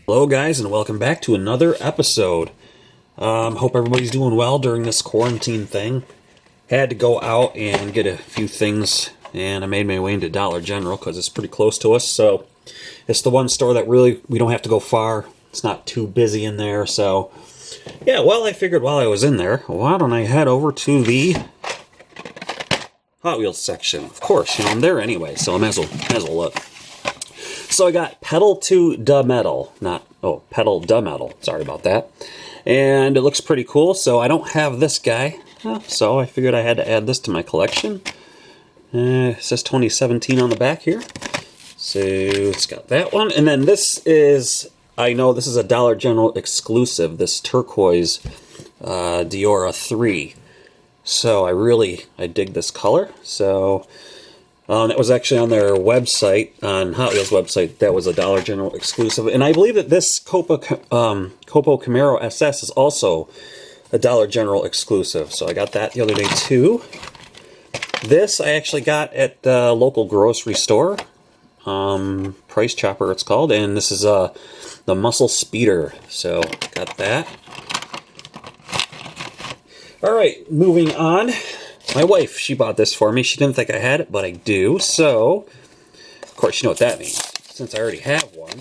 Hello guys, and welcome back to another episode. Hope everybody's doing well during this quarantine thing. Had to go out and get a few things, and I made my way into Dollar General because it's pretty close to us. So it's the one store that really we don't have to go far. It's not too busy in there. So yeah, well, I figured while I was in there, why don't I head over to the Hot Wheels section? Of course, I'm there anyway, so I might as well look. So I got Pedal to Da Metal, Pedal Da Metal, sorry about that. And it looks pretty cool, so I don't have this guy, so I figured I had to add this to my collection. It says 2017 on the back here. So it's got that one, and then this is, I know this is a Dollar General exclusive, this turquoise Diora 3. So I dig this color, so... that was actually on their website, on Hot Wheels website. That was a Dollar General exclusive. And I believe that this Copo Camaro SS is also a Dollar General exclusive. So I got that the other day too. This I actually got at the local grocery store. Price Chopper it's called. And this is the Muscle Speeder. So got that. Alright, moving on. My wife, she bought this for me. She didn't think I had it, but I do. So, of course, you know what that means. Since I already have one,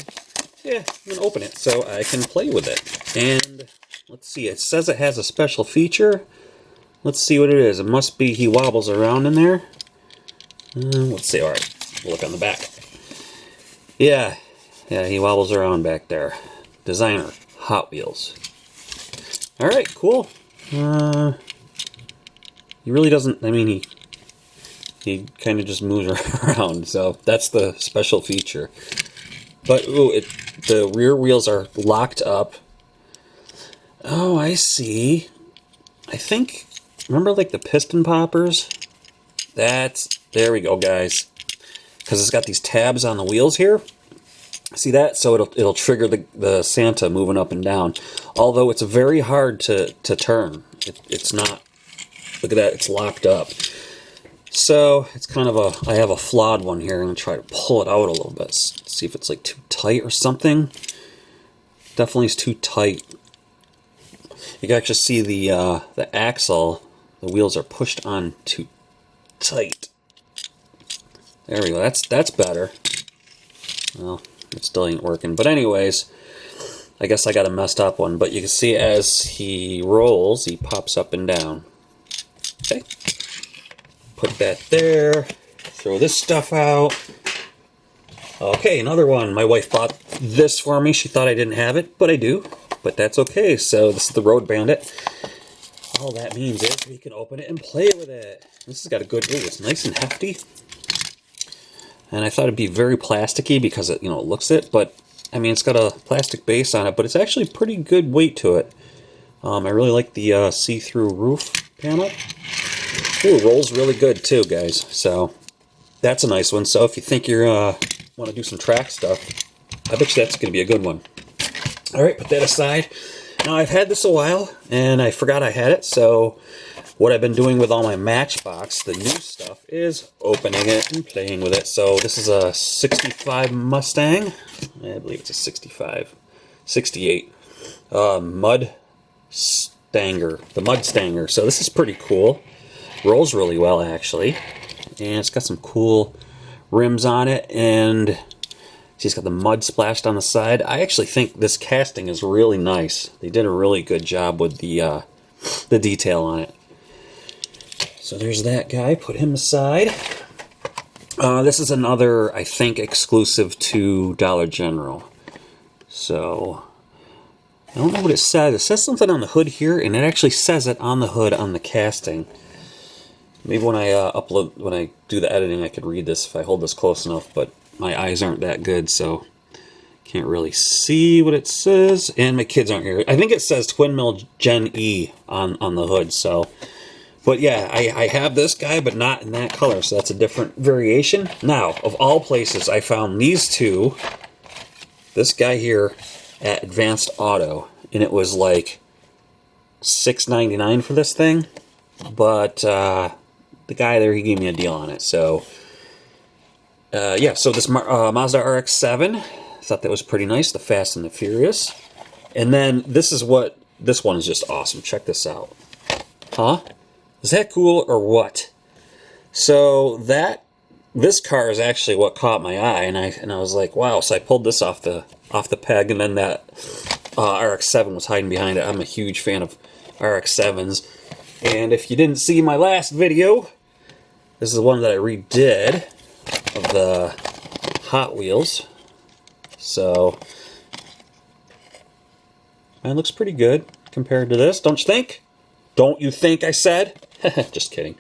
yeah, I'm going to open it so I can play with it. And, let's see, it says it has a special feature. Let's see what it is. It must be he wobbles around in there. Let's see, alright, we'll look on the back. Yeah, he wobbles around back there. Designer, Hot Wheels. Alright, cool. He really doesn't, I mean, he kind of just moves around, so that's the special feature. But, ooh, the rear wheels are locked up. Oh, I see. I think, remember like the piston poppers? There we go, guys. Because it's got these tabs on the wheels here. See that? So it'll trigger the Santa moving up and down. Although it's very hard to turn. It's not. Look at that, it's locked up. So, it's kind of I have a flawed one here. I'm going to try to pull it out a little bit. See if it's like too tight or something. Definitely is too tight. You can actually see the axle, the wheels are pushed on too tight. There we go, that's better. Well, it still ain't working. But anyways, I guess I got a messed up one. But you can see as he rolls, he pops up and down. Okay, put that there, throw this stuff out. Okay, another one. My wife bought this for me. She thought I didn't have it, but I do. But that's okay. So this is the Road Bandit. All that means is we can open it and play with it. This has got a good, it's nice and hefty. And I thought it'd be very plasticky because it, it looks it, but I mean, it's got a plastic base on it, but it's actually pretty good weight to it. I really like the see-through roof panel. Ooh, rolls really good too, guys. So that's a nice one. So if you think you're want to do some track stuff, I bet you that's going to be a good one. All right, put that aside. Now I've had this a while, and I forgot I had it. So what I've been doing with all my Matchbox, the new stuff, is opening it and playing with it. So this is a 65 Mustang. I believe it's a 68 Mud Stanger, the Mud Stanger. So this is pretty cool. Rolls really well, actually. And it's got some cool rims on it. And she's got the mud splashed on the side. I actually think this casting is really nice. They did a really good job with the detail on it. So there's that guy. Put him aside. This is another, I think, exclusive to Dollar General. So I don't know what it says. It says something on the hood here, and it actually says it on the hood on the casting. Maybe when I do the editing, I could read this if I hold this close enough, but my eyes aren't that good, so can't really see what it says. And my kids aren't here. I think it says Twin Mill Gen E on the hood, so. But yeah, I have this guy, but not in that color, so that's a different variation. Now, of all places, I found these two. This guy here at Advanced Auto, and it was like $6.99 for this thing, but the guy there, he gave me a deal on it. So yeah, so this Mazda RX-7, thought that was pretty nice, the Fast and the Furious. And then this one is just awesome. Check this out. Huh? Is that cool or what? So this car is actually what caught my eye, and I was like, wow. So I pulled this off the peg, and then that RX-7 was hiding behind it. I'm a huge fan of RX-7s, and if you didn't see my last video, this is one that I redid of the Hot Wheels. So, man, it looks pretty good compared to this, don't you think? Don't you think I said? Just kidding.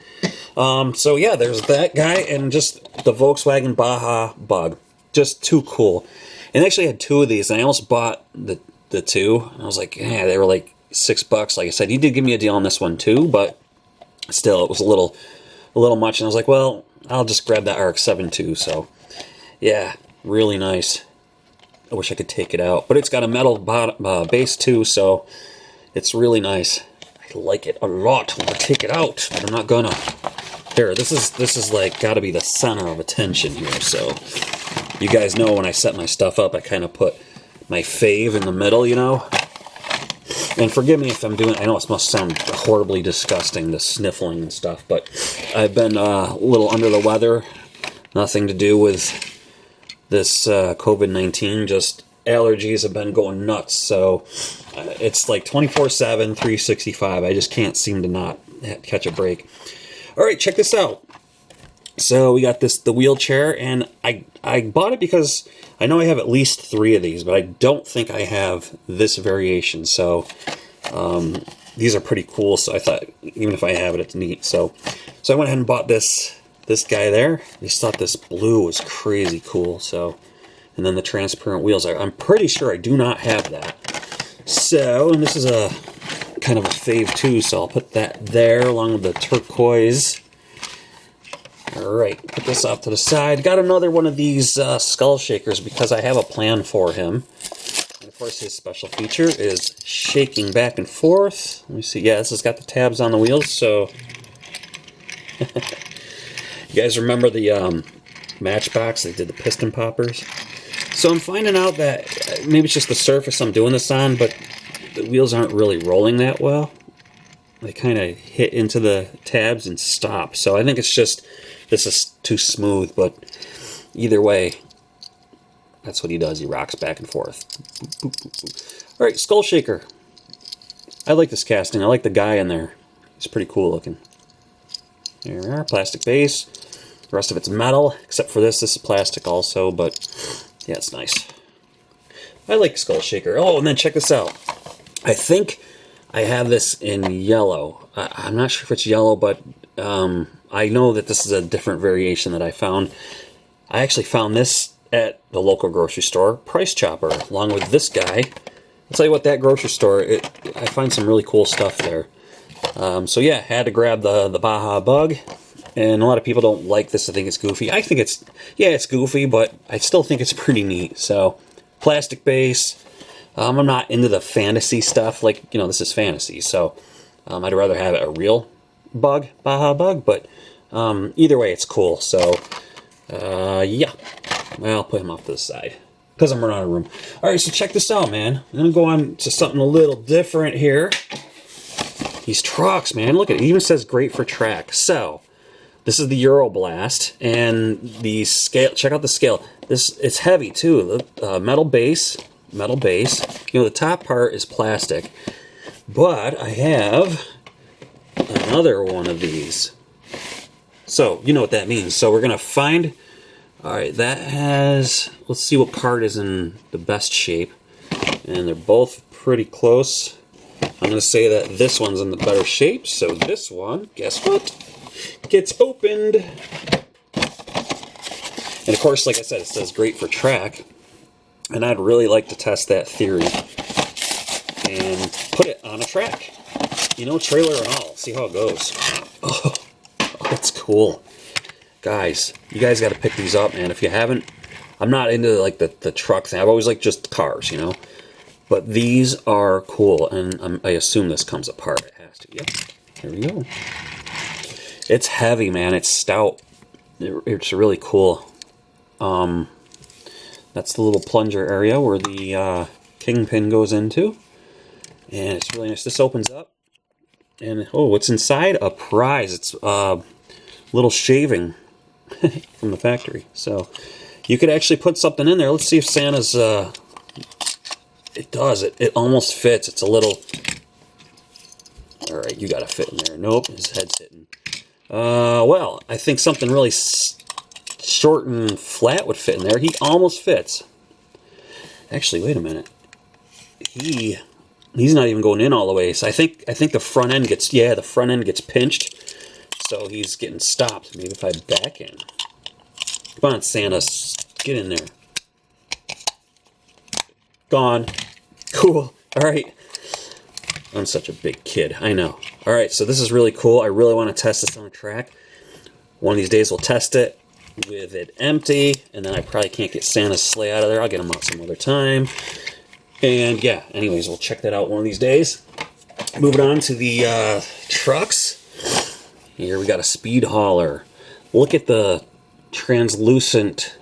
So yeah, there's that guy and just the Volkswagen Baja Bug. Just too cool. And I actually had two of these, and I almost bought the two. And I was like, yeah, they were like $6. Like I said, he did give me a deal on this one too, but still, it was a little much. And I was like, well, I'll just grab that RX-7 too. So yeah, really nice. I wish I could take it out, but it's got a metal base too, so it's really nice. I like it a lot. I'm gonna take it out, but I'm not gonna. Here, this is like got to be the center of attention here. So you guys know when I set my stuff up, I kind of put my fave in the middle, you know. And forgive me if I'm doing. I know it must sound horribly disgusting, the sniffling and stuff, but I've been a little under the weather. Nothing to do with this COVID-19, just allergies have been going nuts, so it's like 24/7, 365. I just can't seem to not catch a break. All right, check this out. So we got the wheelchair, and I bought it because I know I have at least 3 of these, but I don't think I have this variation, so these are pretty cool, so I thought even if I have it, it's neat. So I went ahead and bought this guy there. I just thought this blue was crazy cool. So, and then the transparent wheels. I'm pretty sure I do not have that. So, and this is a kind of a fave too. So I'll put that there along with the turquoise. All right, put this off to the side. Got another one of these skull shakers because I have a plan for him. And of course, his special feature is shaking back and forth. Let me see. Yeah, this has got the tabs on the wheels. So. You guys remember the Matchbox? They did the piston poppers. So I'm finding out that maybe it's just the surface I'm doing this on, but the wheels aren't really rolling that well. They kind of hit into the tabs and stop. So I think it's just this is too smooth, but either way, that's what he does. He rocks back and forth. Boop, boop, boop, boop. All right, skull shaker. I like this casting. I like the guy in there. He's pretty cool looking. There we are, plastic base. The rest of it's metal, except for this. This is plastic also, but yeah, it's nice. I like Skull Shaker. Oh, and then check this out. I think I have this in yellow. I'm not sure if it's yellow, but I know that this is a different variation that I found. I actually found this at the local grocery store, Price Chopper, along with this guy. I'll tell you what, that grocery store, I find some really cool stuff there. So yeah, had to grab the Baja Bug, and a lot of people don't like this. I think it's goofy. I think it's goofy, but I still think it's pretty neat. So, plastic base. I'm not into the fantasy stuff. Like, you know, this is fantasy, so I'd rather have a real bug, Baja Bug. But either way, it's cool. So, yeah, well, I'll put him off to the side because I'm running out of room. All right, so check this out, man. I'm gonna go on to something a little different here. These trucks, man, look at it. It even says great for track. So, this is the Euroblast, and the scale, check out the scale. It's heavy too. Metal base. You know, the top part is plastic. But I have another one of these. So, you know what that means. So, we're going to find, all right, that has, let's see what part is in the best shape. And they're both pretty close. I'm going to say that this one's in the better shape, so this one, guess what, gets opened. And of course, like I said, it says great for track, and I'd really like to test that theory and put it on a track. You know, trailer and all, see how it goes. Oh, that's cool. Guys, you guys got to pick these up, man. If you haven't, I'm not into like the truck thing. I've always liked just cars, you know. But these are cool, and I assume this comes apart. It has to. Yep. Here we go. It's heavy, man. It's stout. It's really cool. That's the little plunger area where the kingpin goes into. And it's really nice. This opens up. And, oh, what's inside? A prize. It's a little shaving from the factory. So you could actually put something in there. Let's see if Santa's... it does. It almost fits. It's a little... Alright, you gotta fit in there. Nope, his head's hitting. Well, I think something really short and flat would fit in there. He almost fits. Actually, wait a minute. He's not even going in all the way. So I think the front end gets, the front end gets pinched. So he's getting stopped. Maybe if I back in. Come on, Santa, get in there. Gone. Cool. All right. I'm such a big kid. I know. All right, so this is really cool. I really want to test this on a track. One of these days we'll test it with it empty, and then I probably can't get Santa's sleigh out of there. I'll get him out some other time. And yeah, anyways, we'll check that out one of these days. Moving on to the trucks. Here we got a speed hauler. Look at the translucent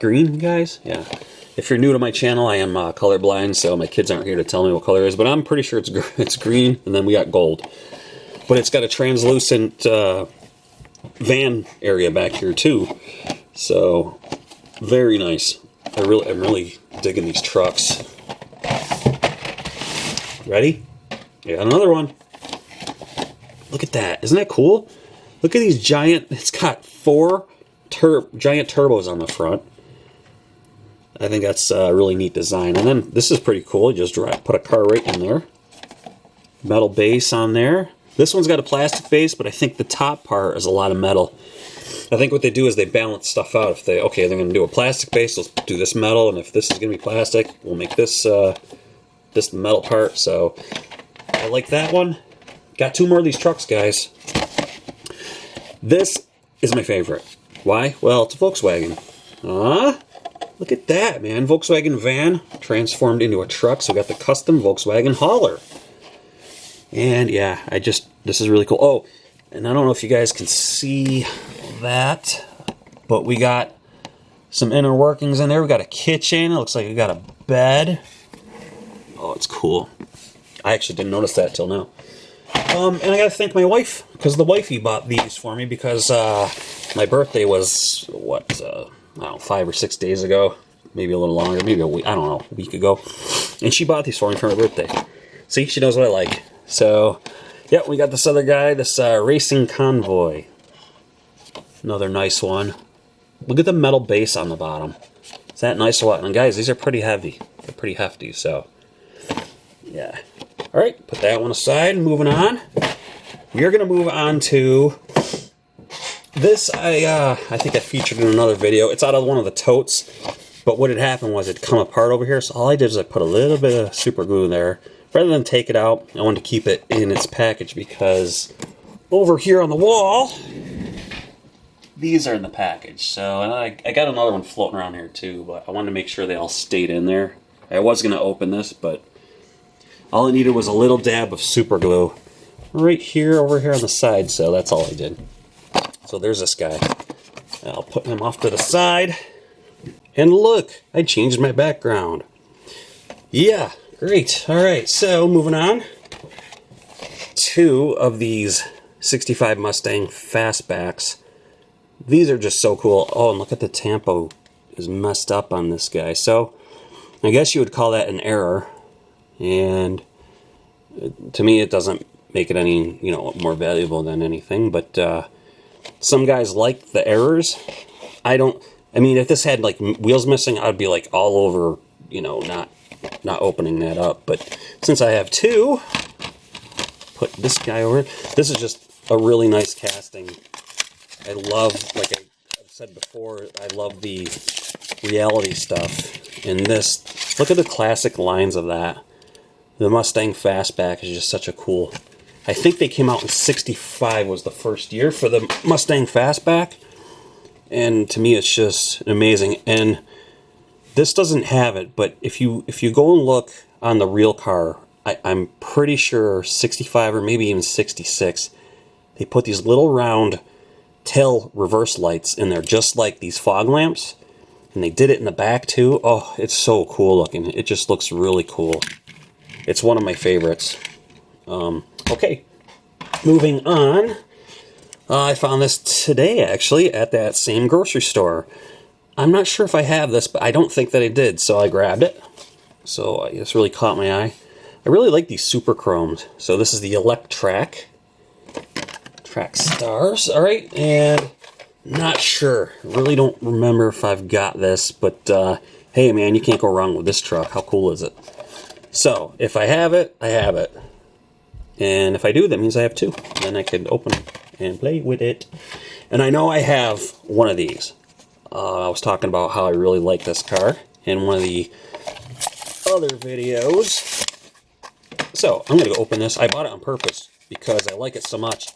green, guys. Yeah. If you're new to my channel, I am colorblind, so my kids aren't here to tell me what color it is, but I'm pretty sure it's green, and then we got gold. But it's got a translucent van area back here too, so very nice. I'm really digging these trucks. Ready? Yeah, another one. Look at that. Isn't that cool? Look at these giant... It's got 4 giant turbos on the front. I think that's a really neat design. And then this is pretty cool. You just put a car right in there. Metal base on there. This one's got a plastic base, but I think the top part is a lot of metal. I think what they do is they balance stuff out. If they're going to do a plastic base, let's do this metal. And if this is going to be plastic, we'll make this this metal part. So I like that one. Got 2 more of these trucks, guys. This is my favorite. Why? Well, it's a Volkswagen. Look at that, man. Volkswagen van transformed into a truck. So we got the custom Volkswagen hauler. And yeah, this is really cool. Oh, and I don't know if you guys can see that, but we got some inner workings in there. We got a kitchen. It looks like we got a bed. Oh, it's cool. I actually didn't notice that till now. And I gotta thank my wife, because the wifey bought these for me, because my birthday was, what, I don't know, 5 or 6 days ago, maybe a little longer, maybe a week, I don't know, a week ago. And she bought these for me for my birthday. See, she knows what I like. So, yeah, we got this other guy, this Racing Convoy. Another nice one. Look at the metal base on the bottom. Is that nice or what? And guys, these are pretty heavy. They're pretty hefty, so, yeah. All right, put that one aside. Moving on. We are going to move on to this. I think I featured in another video. It's out of one of the totes, but what had happened was it'd come apart over here. So all I did is I put a little bit of super glue there. Rather than take it out, I wanted to keep it in its package because over here on the wall, these are in the package. So and I got another one floating around here too, but I wanted to make sure they all stayed in there. I was going to open this, but all I needed was a little dab of super glue right here, over here on the side, so that's all I did. So there's this guy. I'll put him off to the side. And look, I changed my background. Yeah, great. All right, so moving on. 2 of these 65 Mustang fastbacks. These are just so cool. Oh, and look at the tampo is messed up on this guy. So I guess you would call that an error. And to me, it doesn't make it any, more valuable than anything. But some guys like the errors. I mean, if this had like wheels missing, I'd be like all over, not opening that up. But since I have 2, put this guy over. This is just a really nice casting. I love, like I've said before, I love the reality stuff. And this, look at the classic lines of that. The Mustang Fastback is just such a cool... I think they came out in '65 was the first year for the Mustang Fastback. And to me, it's just amazing. And this doesn't have it, but if you go and look on the real car, I'm pretty sure 65 or maybe even 66, they put these little round tail reverse lights in there, just like these fog lamps. And they did it in the back too. Oh, it's so cool looking. It just looks really cool. It's one of my favorites. Okay, moving on. I found this today, actually, at that same grocery store. I'm not sure if I have this, but I don't think that I did, so I grabbed it. So this really caught my eye. I really like these super chromes. So this is the Electrack Stars. All right, and not sure. Really don't remember if I've got this, but hey, man, you can't go wrong with this truck. How cool is it? So if I have it, I have it. And if I do, that means I have two. Then I can open it and play with it. And I know I have one of these. I was talking about how I really like this car in one of the other videos. So I'm going to go open this. I bought it on purpose because I like it so much.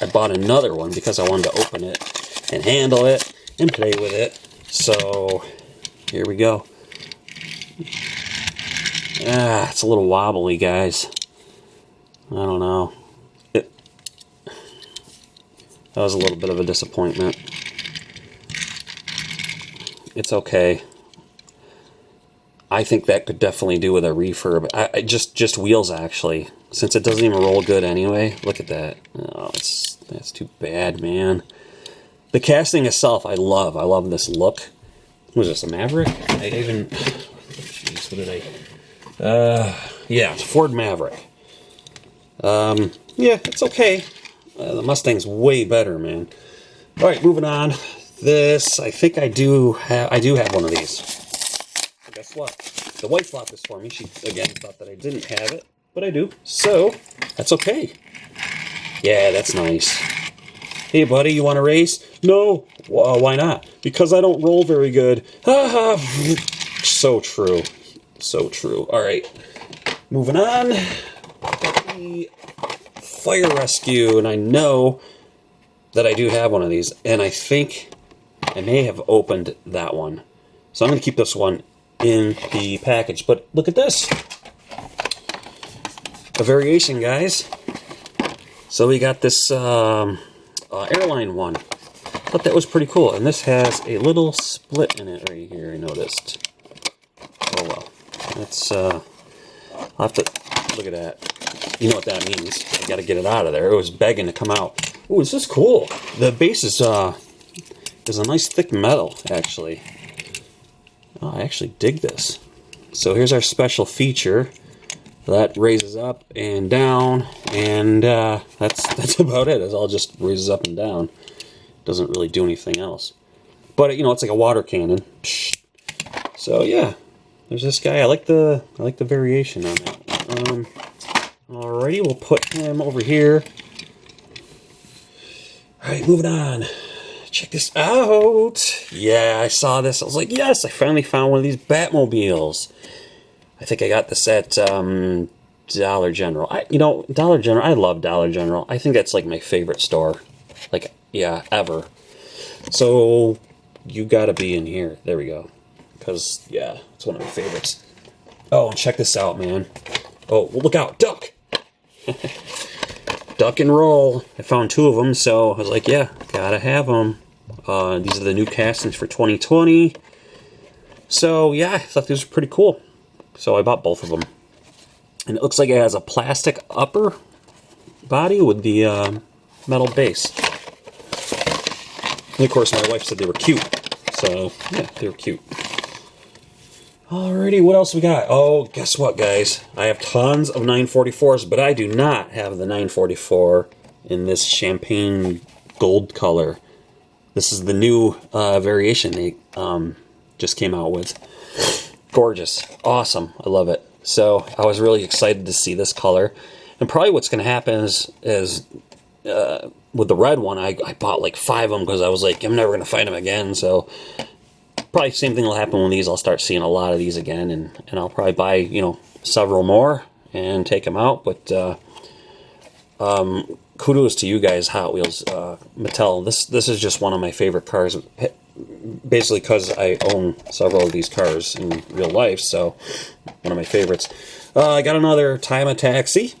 I bought another one because I wanted to open it and handle it and play with it. So here we go. It's a little wobbly, guys. I don't know. That was a little bit of a disappointment. It's okay. I think that could definitely do with a refurb. I just wheels, actually, since it doesn't even roll good anyway. Look at that. Oh, that's too bad, man. The casting itself, I love. I love this look. Was this a Maverick? Jeez, what did yeah, it's a Ford Maverick. Yeah, it's okay. The Mustang's way better, man. All right, moving on. This, I think I do have one of these. But guess what? The wife bought this for me. She, again, thought that I didn't have it, but I do. So, that's okay. Yeah, that's nice. Hey, buddy, you want to race? No. Why not? Because I don't roll very good. So true. So true. All right. Moving on. The fire rescue. And I know that I do have one of these. And I think I may have opened that one. So I'm going to keep this one in the package. But look at this. A variation, guys. So we got this airline one. Thought that was pretty cool. And this has a little split in it right here, I noticed. Oh well. That's I'll have to look at that. You know what that means. I gotta get it out of there. It was begging to come out. Ooh, this is cool. The base is a nice thick metal, actually. Oh, I actually dig this. So here's our special feature. That raises up and down, and that's about it. It all just raises up and down. Doesn't really do anything else. But you know, it's like a water cannon. So yeah, there's this guy. I like the variation on that. Alrighty, we'll put him over here. All right, moving on. Check this out. Yeah, I saw this. I was like, yes, I finally found one of these Batmobiles. I think I got this at Dollar General. Dollar General, I love Dollar General. I think that's like my favorite store. Like, yeah, ever. So, you gotta be in here. There we go. Because, yeah, it's one of my favorites. Oh, and check this out, man. Oh, well, look out. Duck! Duck and roll. I found two of them, so I was like, yeah, gotta have them. These are the new castings for 2020. So, yeah, I thought these were pretty cool. So I bought both of them. And it looks like it has a plastic upper body with the metal base. And of course my wife said they were cute. So, yeah, they were cute. Alrighty, what else we got? Oh, guess what, guys? I have tons of 944s, but I do not have the 944 in this champagne gold color. This is the new variation they just came out with. Gorgeous. Awesome. I love it. So I was really excited to see this color. And probably what's going to happen is with the red one, I bought like 5 of them because I was like, I'm never going to find them again. So probably the same thing will happen with these. I'll start seeing a lot of these again. And I'll probably buy, several more and take them out. But kudos to you guys, Hot Wheels, Mattel. This is just one of my favorite cars. Basically because I own several of these cars in real life, so one of my favorites. I got another Time of Taxi.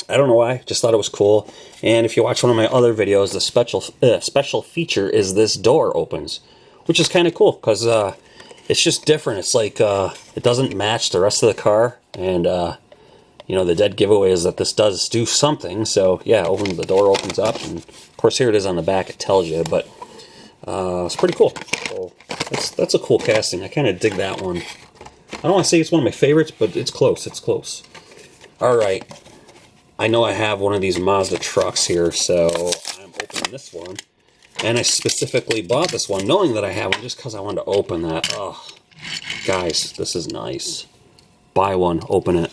I don't know why, just thought it was cool. And if you watch one of my other videos, the special feature is this door opens. which is kind of cool because it's just different. It's like it doesn't match the rest of the car, and you know, the dead giveaway is that this does do something. So yeah, the door opens up, and of course here it is on the back. It tells you, but it's pretty cool. So that's a cool casting. I kind of dig that one. I don't want to say it's one of my favorites, but it's close. It's close. All right. I know I have one of these Mazda trucks here, so I'm opening this one. And I specifically bought this one knowing that I have one just because I wanted to open that. Oh, guys, this is nice. Buy one, open it.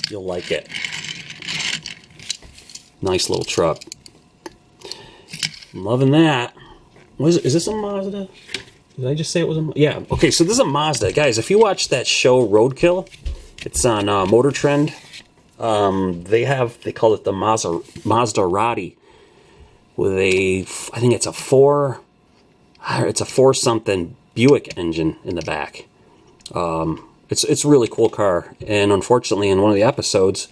You'll like it. Nice little truck. I'm loving that. Is this a Mazda? Did I just say it was a... Yeah, okay, so this is a Mazda. Guys, if you watch that show Roadkill, it's on Motor Trend. They call it the Maserati with I think it's a four something Buick engine in the back. It's a really cool car, and unfortunately in one of the episodes,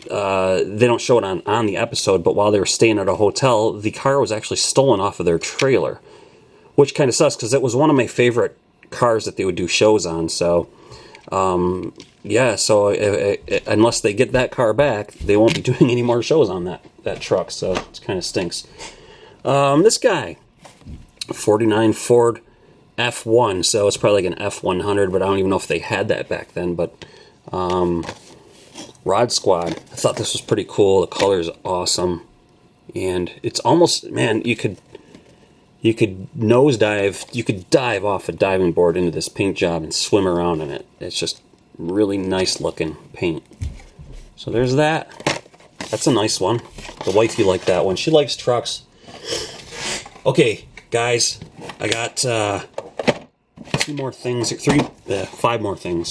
they don't show it on the episode, but while they were staying at a hotel, the car was actually stolen off of their trailer, which kind of sucks because it was one of my favorite cars that they would do shows on. So yeah, so unless they get that car back, they won't be doing any more shows on that truck, so it kind of stinks. This guy, 49 Ford F1, so it's probably like an F100, but I don't even know if they had that back then. But Rod Squad, I thought this was pretty cool. The color is awesome, and it's almost, man, you could nosedive, you could dive off a diving board into this paint job and swim around in it. It's just really nice looking paint. So there's that. That's a nice one. The wifey liked that one. She likes trucks. Okay, guys, I got 5 more things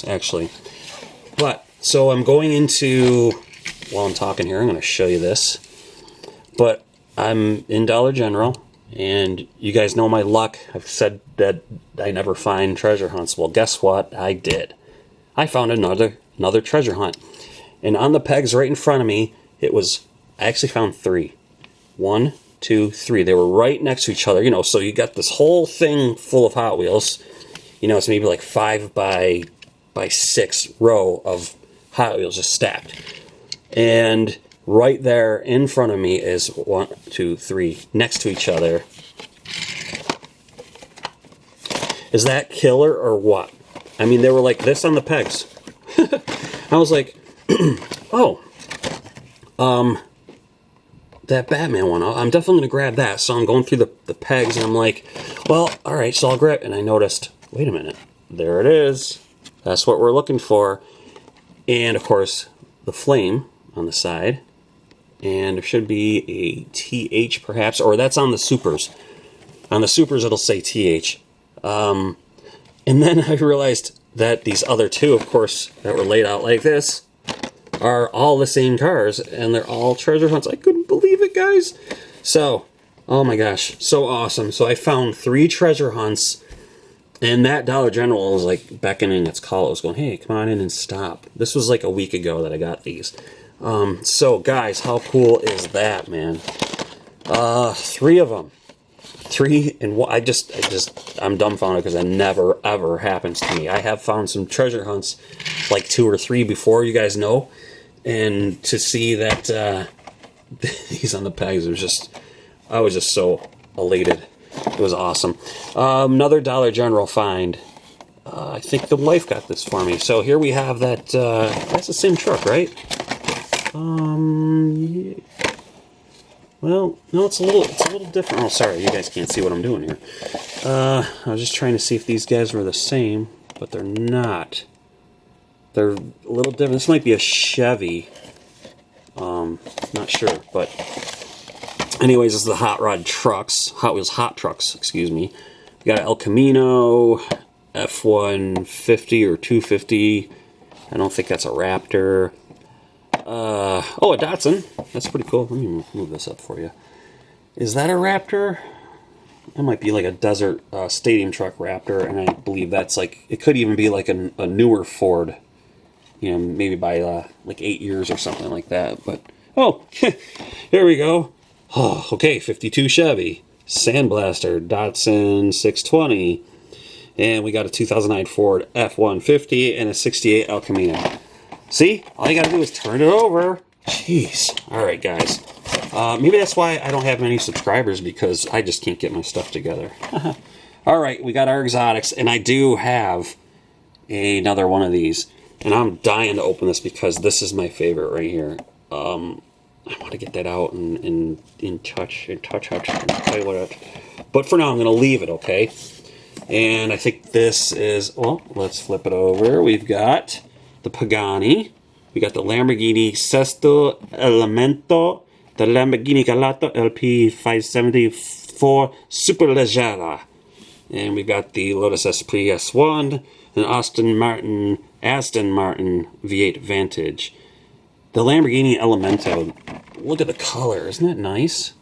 actually. But so I'm going into, while I'm talking here, I'm going to show you this. But I'm in Dollar General, and you guys know my luck. I've said that I never find treasure hunts. Well, guess what? I did. I found another treasure hunt. And on the pegs right in front of me, I actually found 3. 1, 2, 3. They were right next to each other, you know, so you got this whole thing full of Hot Wheels. You know, it's maybe like 5 by 6 row of Hot Wheels just stacked. And right there in front of me is 1, 2, 3 next to each other. Is that killer or what? I mean, they were like this on the pegs. I was like, oh, that Batman one, I'm definitely going to grab that. So I'm going through the pegs, and I'm like, well, all right, so I'll grab, and I noticed, wait a minute, there it is. That's what we're looking for. And, of course, the flame on the side. And there should be a TH, perhaps, or that's on the Supers. On the Supers, it'll say TH. And then I realized that these other 2, of course, that were laid out like this, are all the same cars, and they're all treasure hunts. I couldn't believe it, guys. So, oh my gosh, so awesome. So I found 3 treasure hunts, and that Dollar General was like beckoning its call. It was going, hey, come on in and stop. This was like a week ago that I got these. So guys, how cool is that, man? 3 of them. 3 and what? I'm dumbfounded because that never ever happens to me. I have found some treasure hunts, like 2 or 3 before, you guys know, and to see that he's on the pegs, I was just so elated. It was awesome. Another Dollar General find. I think the wife got this for me. So here we have that. That's the same truck, right? Yeah. Well, no, it's a little different. Oh, sorry, you guys can't see what I'm doing here. I was just trying to see if these guys were the same, but they're not. They're a little different. This might be a Chevy. Not sure, but anyways, this is the Hot Wheels Hot Trucks, excuse me. We got an El Camino, F-150 or 250. I don't think that's a Raptor. Oh, a Datsun. That's pretty cool. Let me move this up for you. Is that a Raptor? It might be like a desert stadium truck Raptor, and I believe that's like, it could even be like a newer Ford. You know, maybe by like 8 years or something like that. But, oh, here we go. Oh, okay, 52 Chevy. Sandblaster, Datsun 620. And we got a 2009 Ford F-150 and a 68 El Camino. See? All you gotta do is turn it over. Jeez. Alright, guys. Maybe that's why I don't have many subscribers, because I just can't get my stuff together. Alright, we got our exotics, and I do have another one of these. And I'm dying to open this because this is my favorite right here. I want to get that out and touch and play with it. But for now, I'm going to leave it, okay? And I think this is, well, let's flip it over. We've got the Pagani. We got the Lamborghini Sesto Elemento, the Lamborghini Galato LP 574 Superleggera. And we got the Lotus Esprit S1 and Aston Martin V8 Vantage. The Lamborghini Elemento, look at the color, isn't that nice?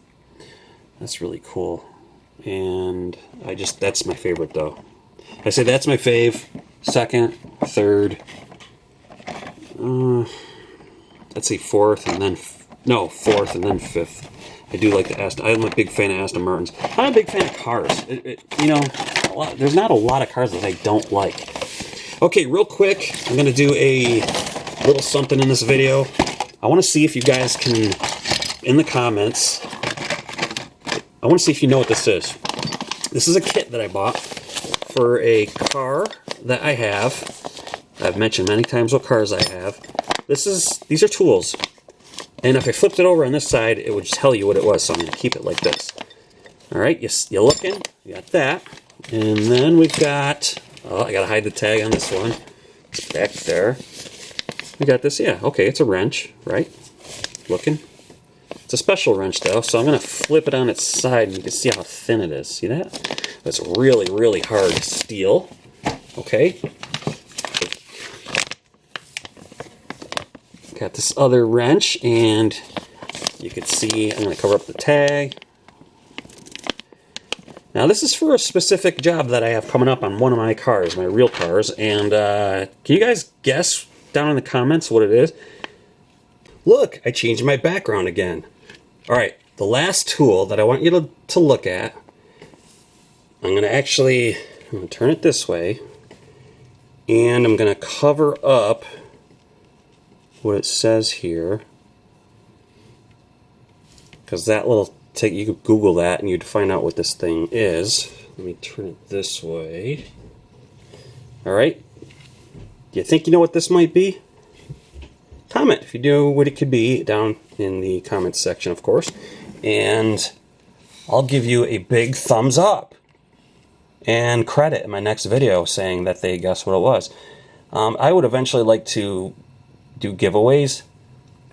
That's really cool. And that's my favorite though. I say that's my fave. Second, third, I'd say fourth and then fifth. I do like the Aston. I'm a big fan of Aston Martins. I'm a big fan of cars. There's not a lot of cars that I don't like. Okay, real quick, I'm going to do a little something in this video. I want to see if you guys can, in the comments, I want to see if you know what this is. This is a kit that I bought for a car that I have. I've mentioned many times what cars I have. These are tools. And if I flipped it over on this side, it would just tell you what it was, so I'm going to keep it like this. Alright, you're looking, you got that. And then we've got, oh, I got to hide the tag on this one. It's back there. We got this, yeah, okay, it's a wrench, right? Looking. It's a special wrench though, so I'm going to flip it on its side and you can see how thin it is. See that? That's really, really hard steel. Okay. Got this other wrench, and you can see I'm going to cover up the tag. Now this is for a specific job that I have coming up on one of my cars, my real cars, and can you guys guess down in the comments what it is? Look, I changed my background again. Alright, the last tool that I want you to look at, I'm going to turn it this way, and I'm going to cover up what it says here, because that little you could Google that and you'd find out what this thing is. Let me turn it this way. Alright, do you think you know what this might be? Comment if you know what it could be down in the comments section, of course, and I'll give you a big thumbs up and credit in my next video saying that they guessed what it was. I would eventually like to do giveaways.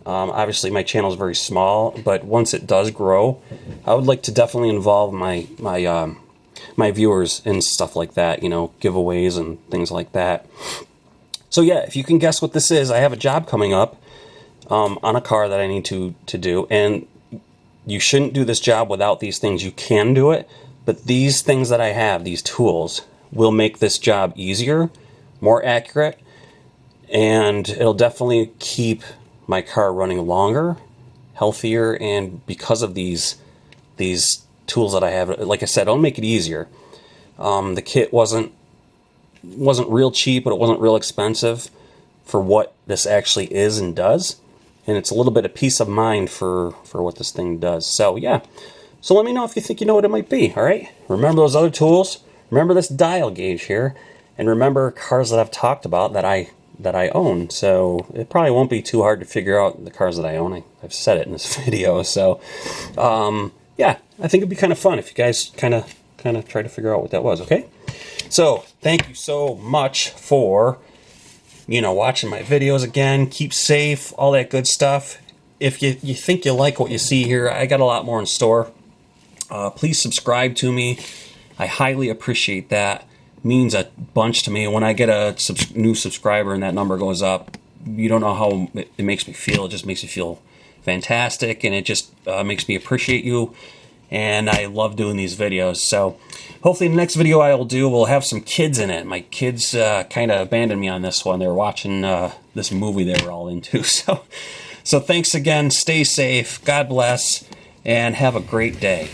Obviously my channel is very small, but once it does grow, I would like to definitely involve my viewers in stuff like that, you know, giveaways and things like that. So yeah, if you can guess what this is, I have a job coming up on a car that I need to do, and you shouldn't do this job without these things. You can do it, but these things that I have, these tools, will make this job easier, more accurate, and it'll definitely keep my car running longer, healthier, and because of these tools that I have, like I said, it'll make it easier. The kit wasn't real cheap, but it wasn't real expensive for what this actually is and does, and it's a little bit of peace of mind for what this thing does. So yeah, so let me know if you think you know what it might be. All right, remember those other tools, remember this dial gauge here, and remember cars that I've talked about that I own. So it probably won't be too hard to figure out the cars that I own. I've said it in this video. So yeah, I think it'd be kind of fun if you guys kind of try to figure out what that was. Okay, so thank you so much for watching my videos again. Keep safe, all that good stuff. If you think you like what you see here, I got a lot more in store. Please subscribe to me. I highly appreciate that. Means a bunch to me. When I get a new subscriber and that number goes up, you don't know how it makes me feel. It just makes me feel fantastic, and it just makes me appreciate you, and I love doing these videos. So hopefully the next video I will do will have some kids in it. My kids kind of abandoned me on this one. They were watching this movie they were all into. So thanks again. Stay safe. God bless, and have a great day.